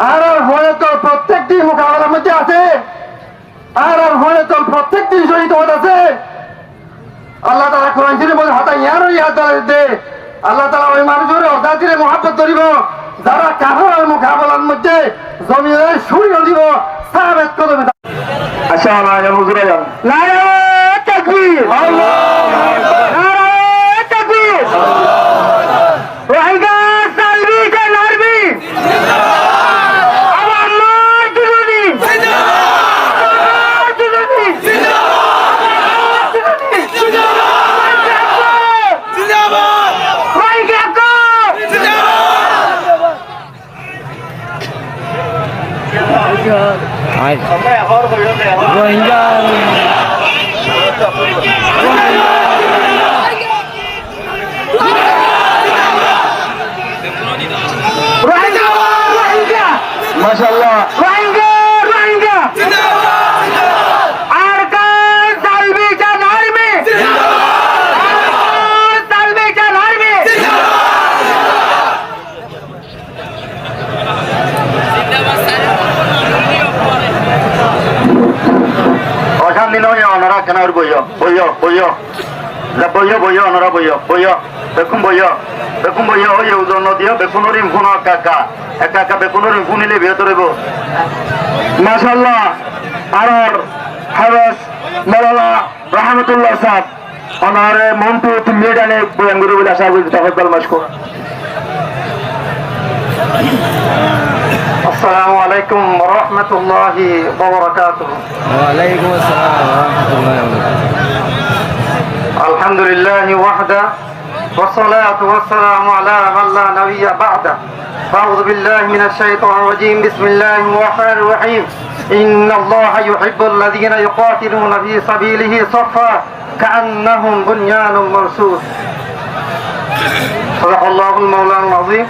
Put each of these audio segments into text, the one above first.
আর ভয়ে তো প্রত্যেকটি মোকাবেলার মধ্যে আছে, আর ভয়ে তো প্রত্যেকটি শহীদ আছে। আল্লাহ তালা কোরআন শরীফে বলে হাতা ইয়ারও ইয়াদ দে, আল্লাহ তালা ওই মানুষের অজাতিরে মহাব্বত করিব যারা কাফের মোকাবেলার মধ্যে জমিনের সূর্য দিব সাবেত কদমে। আচ্ছা না হুজুরে যান নারায়ে তাকবীর, নারায়ে তাকবীর, রোহিঙ্গা সালবি কে নারবি আমার মার দুজনি জিন্দাবাদ, দুজনি জিন্দাবাদ, রোহিঙ্গা কো রোহিঙ্গা মাশাআল্লাহ, রোহিঙ্গা রোহিঙ্গা আর কার সালবি কে নারবি জিন্দাবাদ, সালবি কে নারবি অশান্তি নয়, ওনারা কেন বইয় বইয় বইয় বইয় বইয় ওনারা বইয় বইয় বেকুম বইয় বেকুম বইয় ওই ওজন দিও বেকুনের ইমফুন একা একা একা বেকুনের ইমফুন নিলে বিয়ে ধরব। মাশাআল্লাহ, আর হাফেজ মাওলানা রহমতুল্লাহ সাহেব ওনারে মন্টু মেডানে বয়ান করে বলে আশা করি তাফাদ্দাল মাশকুর। আসসালামু আলাইকুম ওয়া রাহমাতুল্লাহি ওয়া বারাকাতুহু। ওয়া আলাইকুম আসসালাম ওয়া রাহমাতুল্লাহি ওয়া বারাকাতুহু। আলহামদুলিল্লাহি ওয়াহদা ওয়াসসালাতু ওয়াসসালামু আলা মান লা নাবিয়্যা বা'দা। আউযু বিল্লাহি মিনাশ শাইতানির রাজীম। বিসমিল্লাহির রাহমানির রাহিম। ইন্নাল্লাহা ইউহিব্বুল্লাযীনা ইউকাতিলুনা ফী সাবিলিহি সাফফা কাআন্নাহুম বুনয়ানুম মারসুস। সাদাকাল্লাহুল মাওলানাল আযীম।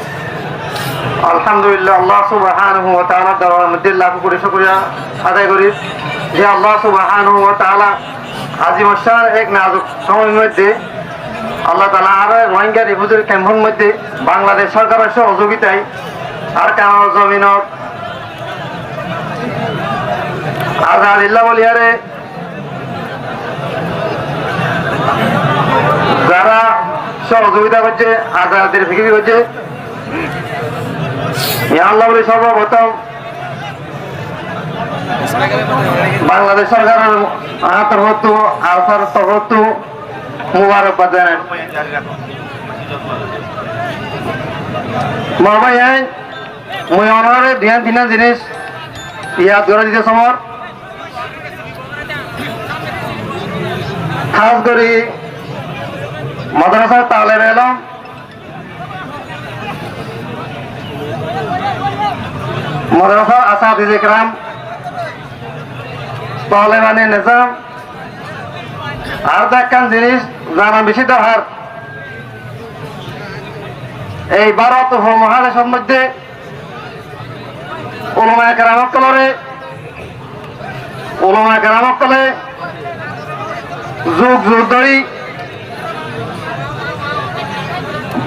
আলহামদুলিল্লাহ, আল্লাহ সুবহানাহু ওয়া তাআলা দরবারের মধ্যে লাখ কোটি শুকরিয়া আদায় করি যে আল্লাহ সুবহানাহু ওয়া তাআলা আজিম শান এক নাজুক সময়ের মধ্যে আল্লাহ তাআলা আর রোহিঙ্গা রিফিউজি ক্যাম্পের মধ্যে বাংলাদেশ সরকারের সহযোগিতায় আর কানাডা জমিনত আজাদিল্লাহ বলিয়ারে যারা সহযোগিতা করছে, আজাদের ফিকির করছে, আল্লাহ বলি সর্বপ্রথম বাংলাদেশ সরকারের তরফ আলসার তরফ মুবারকবাদ জানান। মামাই মুই অনারে ধ্যান দিনা জিনিস ইয়াদ করে দিতে সমর খাস করে মাদ্রাসা তালের এলাম মাদ্রাসা আসাদিজে کرام তালেবানে নিজাম আর দেখান জিনিস জানা বেশি দরকার। এই ভারত উপমহাদেশের মধ্যে উলামায়ে কেরামসকলে যুগ যুগ ধরে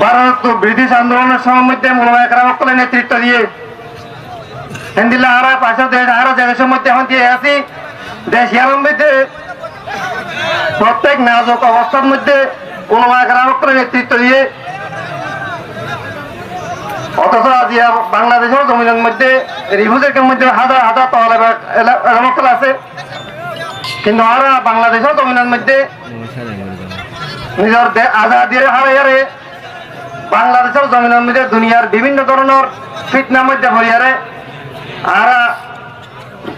ভারত ব্রিটিশ আন্দোলনের সময়ের মধ্যে উলামায়ে কেরামসকলে নেতৃত্ব দিয়ে হিন্দিলা আরা পাশে দেশ আরো দেশের মধ্যে এখন দিয়ে আছি দেশ মধ্যে প্রত্যেক নাজুক অবস্থার মধ্যে উলামায়ে কেরামসকলে নেতৃত্ব দিয়ে অথচ আজি বাংলাদেশের জমিনের মধ্যে রিফিউজির মধ্যে হাজার হাজার তালেবান আছে, কিন্তু আরা বাংলাদেশের জমিনের মধ্যে নিজের আজাদির হারাইয়ারে বাংলাদেশের জমিনের মধ্যে দুনিয়ার বিভিন্ন ধরনের ফিতনার মধ্যে হইয়ারে আরা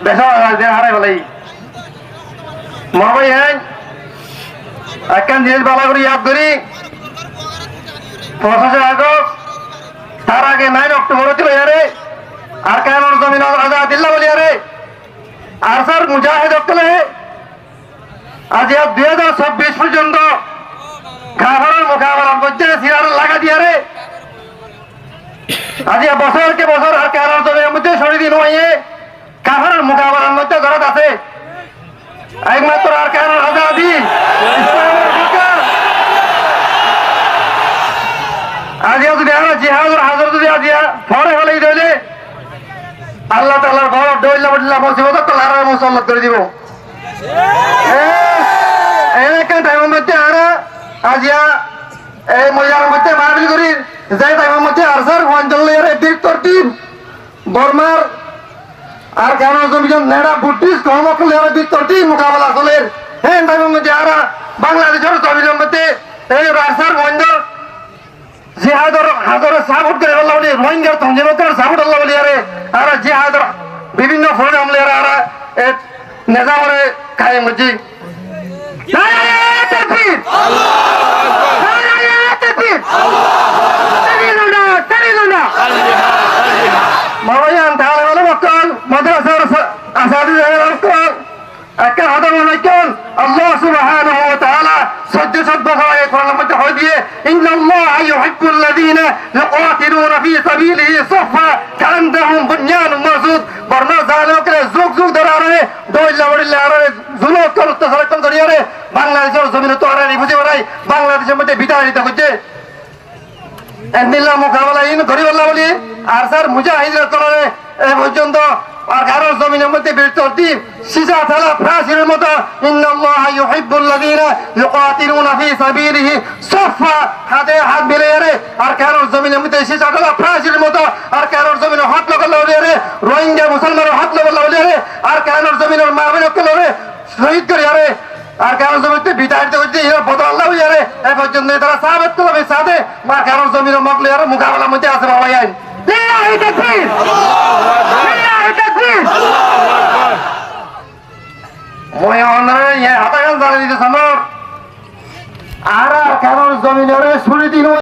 দেশের আজাদির হারাই বলাই মহাবাই একখান জিনিস বালা করে ইয়াদ করি 25 আগস্ট তার আগে 9 অক্টোবর ছিল ইয়ারে আর কায়নার জমিন আজাদিল্লাহ বলি ইয়ারে আর স্যার মুজাহিদ অকলে আজ 2026 পর্যন্ত কাফেরের মোকাবেলার মধ্যে সিরার লাগা দিয়ারে আজ বছরকে বছর আর কায়নার জমিনের মধ্যে শরীর দিন হইয়ে কাফেরের মোকাবেলার মধ্যে জড়িত আছে একমাত্র আর কায়নার আজাদি আজিয়া যদি আমরা জিহাদের হাজার যদি আজিয়া ফরে হলেই দিলে আল্লাহ তাআলার বড় দইলা বড়িলা মুসিবত কলার মুসল্লাত করে দিব এলাকা টাইমের মধ্যে আরা আজিয়া এই মজার মধ্যে মারবিল করি যাই টাইমের মধ্যে আরসার ওয়ানজলের ভিক্টর টিম বর্মার আর কেন জমিজন নেড়া বুটিশ কর্মকলের ভিক্টর টিম মোকাবেলা চলের হ্যাঁ টাইমের মধ্যে আরা বাংলাদেশের জমিনের মধ্যে এই আরসার ওয়ানজল জিহাদর হাজারে সাপোর্ট করে আল্লাহ বলি রোহিঙ্গার তঞ্জিমকের সাপোর্ট আল্লাহ বলি আরে আর জিহাদর বিভিন্ন ফোন আমলে আর নেজামরে কায়ে মজি নারায়ে তাকবীর নারায়ে তাকবীর তারিলুনা মাওয়ায়ান তাআলা ওয়ালা ওয়াকাল মাদ্রাসার আসাদিদের ওয়াকাল একটা হাদার ওয়ালাইকুম আল্লাহ সুবহানাহু ওয়া তাআলা সজ্জত বহায়ে কোরআনের মধ্যে হয় দিয়ে ইন্নাল্লাহা ইউহিব্বুল্লাযীনা ইউকাতিলুনা ফী সাবিলিহি সাফা কাআন্নাহুম বুনয়ানুম মারসুদ বর্ণা জালেমকে যুগ যুগ ধরে আরে দইলা বড়িলা আরে জুলুম করতে সারাক্ষণ ধরে আরে বাংলাদেশের জমিনে তো আরে বুঝে বেড়াই বাংলাদেশের মধ্যে বিদায় দিতে হচ্ছে এন্দিল্লা মোকাবেলা ইন গরিবাল্লাহ বলি আর স্যার মুজাহিদের তরফে এ পর্যন্ত আর কারোর জমিনের মধ্যে বীরতর্তি সিজা থালা ফ্রাসির মতো ইন্নাল্লাহা ইউহিব্বুল্লাযীনা ইউকাতিলুনা ফী সাবিলিহি সাফা হাতে হাত মিলিয়ে রে আর কারোর জমিনের মধ্যে সিজা থালা ফ্রাসির মতো আর কারোর জমিনে হাত লাগালো রে রোহিঙ্গা মুসলমানের হাত লাগালো রে আর কারোর জমিনের মা বোনকে রে শহীদ করে আরে আর কারোর জমিতে বিতাড়িত হচ্ছে এরা বদল আল্লাহ হইয়ারে এ পর্যন্ত তারা সাহাবাত করবে সাথে মা কারোর জমিনের মকলে আর মোকাবেলার মধ্যে আছে বাবা আইন লিল্লাহি তাকবীর লিল্লাহি তাকবীর মই অনরে ইয়া হাতাগান জানি দিতে সমর আর কারোর জমিনের সুরিদিন